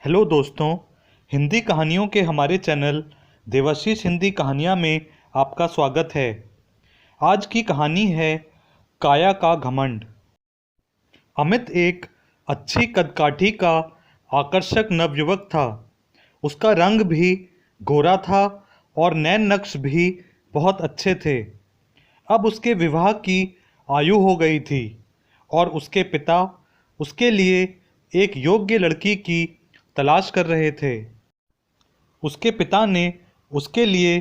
Hello दोस्तों, हिंदी कहानियों के हमारे चैनल देवाशीष हिंदी कहानियाँ में आपका स्वागत है। आज की कहानी है काया का घमंड। अमित एक अच्छी कदकाठी का आकर्षक नवयुवक था। उसका रंग भी गोरा था और नैन नक्श भी बहुत अच्छे थे। अब उसके विवाह की आयु हो गई थी और उसके पिता उसके लिए एक योग्य लड़की की तलाश कर रहे थे। उसके पिता ने उसके लिए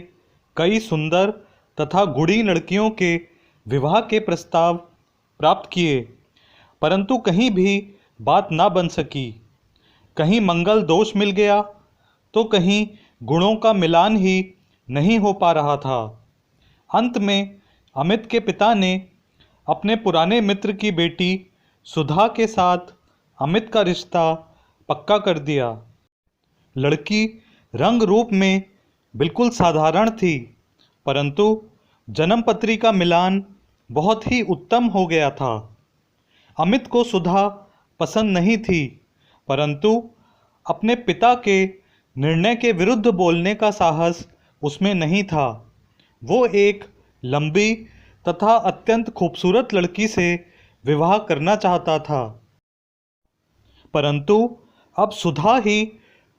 कई सुंदर तथा गुणी लड़कियों के विवाह के प्रस्ताव प्राप्त किए, परंतु कहीं भी बात ना बन सकी। कहीं मंगल दोष मिल गया तो कहीं गुणों का मिलान ही नहीं हो पा रहा था। अंत में अमित के पिता ने अपने पुराने मित्र की बेटी सुधा के साथ अमित का रिश्ता पक्का कर दिया। लड़की रंग रूप में बिल्कुल साधारण थी, परंतु जन्मपत्री का मिलान बहुत ही उत्तम हो गया था। अमित को सुधा पसंद नहीं थी, परंतु अपने पिता के निर्णय के विरुद्ध बोलने का साहस उसमें नहीं था। वो एक लंबी तथा अत्यंत खूबसूरत लड़की से विवाह करना चाहता था, परंतु अब सुधा ही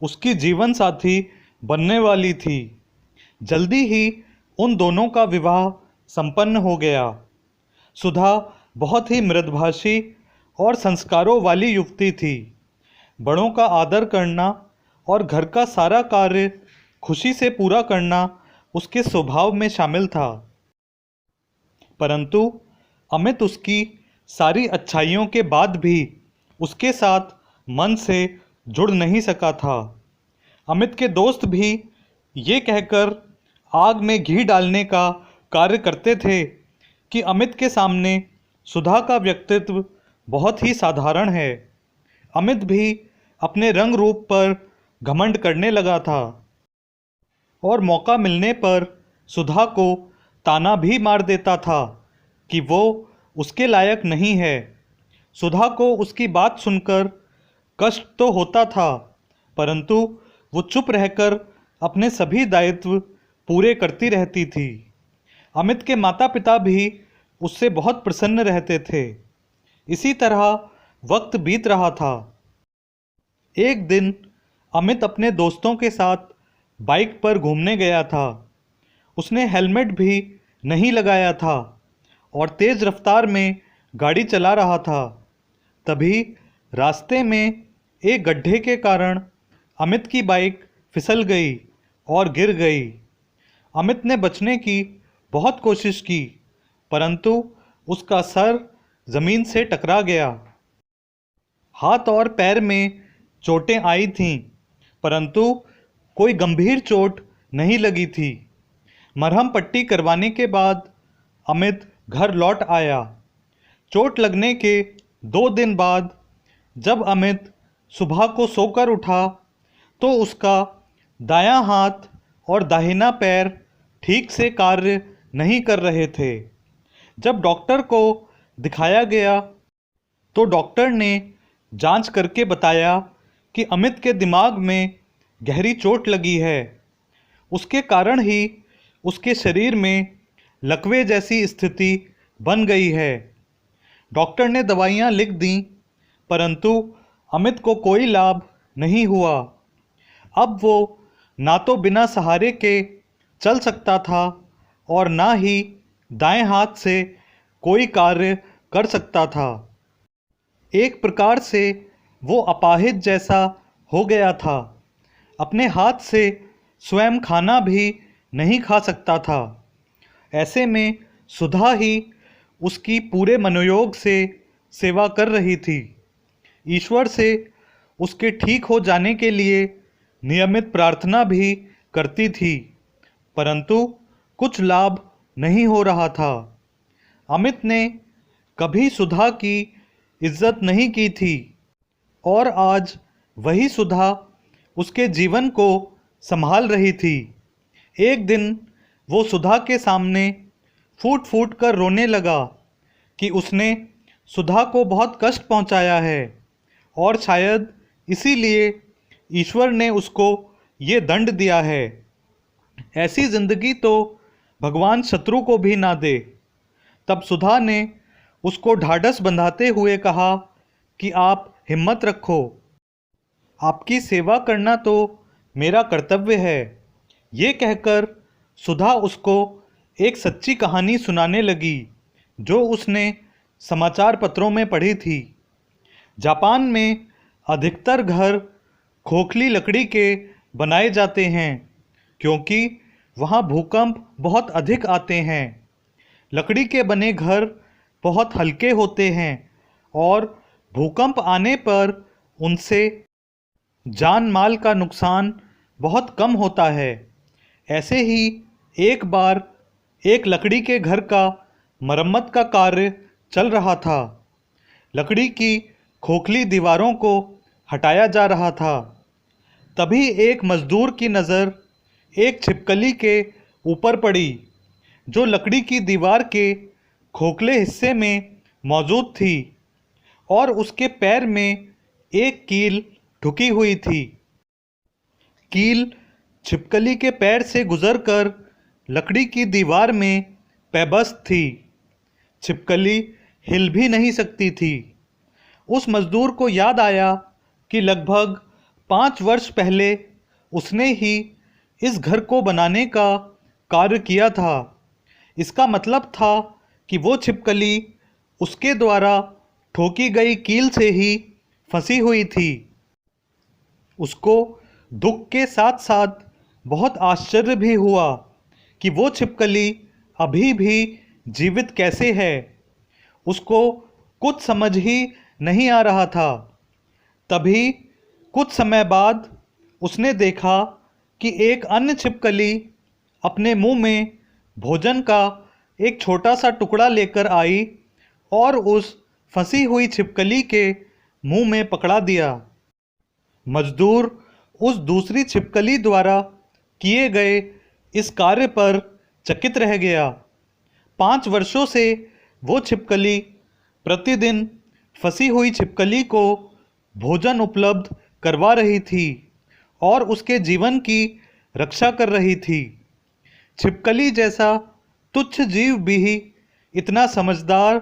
उसकी जीवन साथी बनने वाली थी। जल्दी ही उन दोनों का विवाह संपन्न हो गया। सुधा बहुत ही मृदुभाषी और संस्कारों वाली युवती थी। बड़ों का आदर करना और घर का सारा कार्य खुशी से पूरा करना उसके स्वभाव में शामिल था। परंतु अमित उसकी सारी अच्छाइयों के बाद भी उसके साथ मन से जुड़ नहीं सका था। अमित के दोस्त भी ये कहकर आग में घी डालने का कार्य करते थे कि अमित के सामने सुधा का व्यक्तित्व बहुत ही साधारण है। अमित भी अपने रंग रूप पर घमंड करने लगा था और मौका मिलने पर सुधा को ताना भी मार देता था कि वो उसके लायक नहीं है। सुधा को उसकी बात सुनकर कष्ट तो होता था, परंतु वो चुप रहकर अपने सभी दायित्व पूरे करती रहती थी। अमित के माता पिता भी उससे बहुत प्रसन्न रहते थे। इसी तरह वक्त बीत रहा था। एक दिन अमित अपने दोस्तों के साथ बाइक पर घूमने गया था। उसने हेलमेट भी नहीं लगाया था और तेज़ रफ्तार में गाड़ी चला रहा था। तभी रास्ते में एक गड्ढे के कारण अमित की बाइक फिसल गई और गिर गई। अमित ने बचने की बहुत कोशिश की, परंतु उसका सर ज़मीन से टकरा गया। हाथ और पैर में चोटें आई थीं, परंतु कोई गंभीर चोट नहीं लगी थी। मरहम पट्टी करवाने के बाद अमित घर लौट आया। चोट लगने के 2 दिन बाद जब अमित सुबह को सोकर उठा तो उसका दायां हाथ और दाहिना पैर ठीक से कार्य नहीं कर रहे थे। जब डॉक्टर को दिखाया गया तो डॉक्टर ने जांच करके बताया कि अमित के दिमाग में गहरी चोट लगी है। उसके कारण ही उसके शरीर में लकवे जैसी स्थिति बन गई है। डॉक्टर ने दवाइयाँ लिख दी, परंतु अमित को कोई लाभ नहीं हुआ। अब वो ना तो बिना सहारे के चल सकता था और ना ही दाएं हाथ से कोई कार्य कर सकता था। एक प्रकार से वो अपाहिज जैसा हो गया था। अपने हाथ से स्वयं खाना भी नहीं खा सकता था। ऐसे में सुधा ही उसकी पूरे मनोयोग से सेवा कर रही थी। ईश्वर से उसके ठीक हो जाने के लिए नियमित प्रार्थना भी करती थी, परंतु कुछ लाभ नहीं हो रहा था। अमित ने कभी सुधा की इज्जत नहीं की थी और आज वही सुधा उसके जीवन को संभाल रही थी। एक दिन वो सुधा के सामने फूट फूट कर रोने लगा कि उसने सुधा को बहुत कष्ट पहुंचाया है और शायद इसीलिए ईश्वर ने उसको ये दंड दिया है। ऐसी जिंदगी तो भगवान शत्रु को भी ना दे। तब सुधा ने उसको ढाढ़स बंधाते हुए कहा कि आप हिम्मत रखो, आपकी सेवा करना तो मेरा कर्तव्य है। ये कहकर सुधा उसको एक सच्ची कहानी सुनाने लगी जो उसने समाचार पत्रों में पढ़ी थी। जापान में अधिकतर घर खोखली लकड़ी के बनाए जाते हैं क्योंकि वहाँ भूकंप बहुत अधिक आते हैं। लकड़ी के बने घर बहुत हल्के होते हैं और भूकंप आने पर उनसे जान माल का नुकसान बहुत कम होता है। ऐसे ही एक बार एक लकड़ी के घर का मरम्मत का कार्य चल रहा था। लकड़ी की खोखली दीवारों को हटाया जा रहा था। तभी एक मजदूर की नज़र एक छिपकली के ऊपर पड़ी जो लकड़ी की दीवार के खोखले हिस्से में मौजूद थी और उसके पैर में एक कील ढुकी हुई थी। कील छिपकली के पैर से गुजरकर लकड़ी की दीवार में पैबस्त थी। छिपकली हिल भी नहीं सकती थी। उस मजदूर को याद आया कि लगभग 5 वर्ष पहले उसने ही इस घर को बनाने का कार्य किया था। इसका मतलब था कि वो छिपकली उसके द्वारा ठोकी गई कील से ही फंसी हुई थी। उसको दुख के साथ साथ बहुत आश्चर्य भी हुआ कि वो छिपकली अभी भी जीवित कैसे है। उसको कुछ समझ ही नहीं आ रहा था। तभी कुछ समय बाद उसने देखा कि एक अन्य छिपकली अपने मुंह में भोजन का एक छोटा सा टुकड़ा लेकर आई और उस फंसी हुई छिपकली के मुंह में पकड़ा दिया। मजदूर उस दूसरी छिपकली द्वारा किए गए इस कार्य पर चकित रह गया। 5 वर्षों से वो छिपकली प्रतिदिन फंसी हुई छिपकली को भोजन उपलब्ध करवा रही थी और उसके जीवन की रक्षा कर रही थी। छिपकली जैसा तुच्छ जीव भी इतना समझदार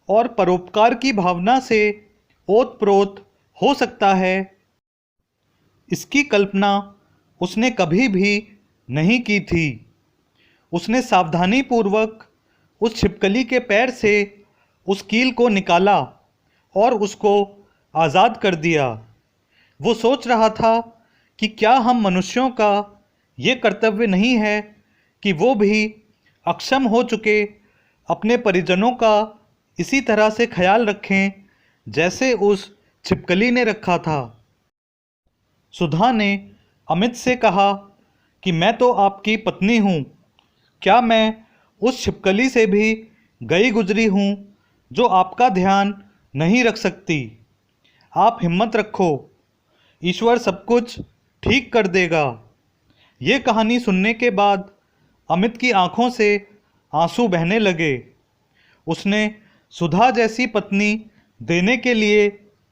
और परोपकार की भावना से ओतप्रोत हो सकता है, इसकी कल्पना उसने कभी भी नहीं की थी। उसने सावधानीपूर्वक उस छिपकली के पैर से उस कील को निकाला और उसको आज़ाद कर दिया। वो सोच रहा था कि क्या हम मनुष्यों का ये कर्तव्य नहीं है कि वो भी अक्षम हो चुके अपने परिजनों का इसी तरह से ख्याल रखें जैसे उस छिपकली ने रखा था। सुधा ने अमित से कहा कि मैं तो आपकी पत्नी हूँ, क्या मैं उस छिपकली से भी गई गुजरी हूँ जो आपका ध्यान नहीं रख सकती। आप हिम्मत रखो, ईश्वर सब कुछ ठीक कर देगा। ये कहानी सुनने के बाद अमित की आंखों से आंसू बहने लगे। उसने सुधा जैसी पत्नी देने के लिए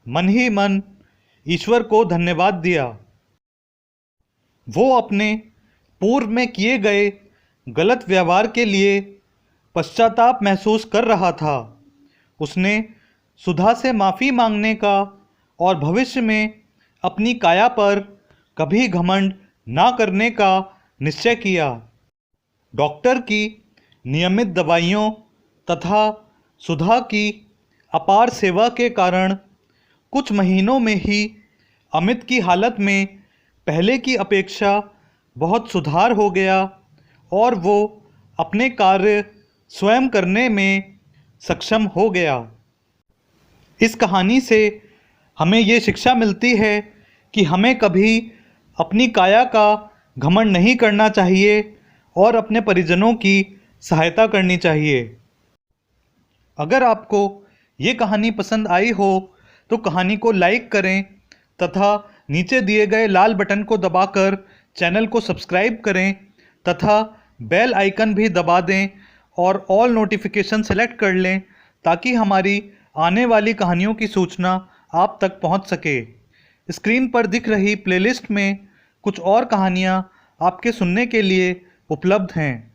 मन ही मन ईश्वर को धन्यवाद दिया। वो अपने पूर्व में किए गए गलत व्यवहार के लिए पश्चाताप महसूस कर रहा था। उसने सुधा से माफ़ी मांगने का और भविष्य में अपनी काया पर कभी घमंड ना करने का निश्चय किया। डॉक्टर की नियमित दवाइयों तथा सुधा की अपार सेवा के कारण कुछ महीनों में ही अमित की हालत में पहले की अपेक्षा बहुत सुधार हो गया और वो अपने कार्य स्वयं करने में सक्षम हो गया। इस कहानी से हमें ये शिक्षा मिलती है कि हमें कभी अपनी काया का घमंड नहीं करना चाहिए और अपने परिजनों की सहायता करनी चाहिए। अगर आपको ये कहानी पसंद आई हो तो कहानी को लाइक करें तथा नीचे दिए गए लाल बटन को दबाकर चैनल को सब्सक्राइब करें तथा बेल आइकन भी दबा दें और ऑल नोटिफिकेशन सेलेक्ट कर लें ताकि हमारी आने वाली कहानियों की सूचना आप तक पहुंच सके। स्क्रीन पर दिख रही प्लेलिस्ट में कुछ और कहानियाँ आपके सुनने के लिए उपलब्ध हैं।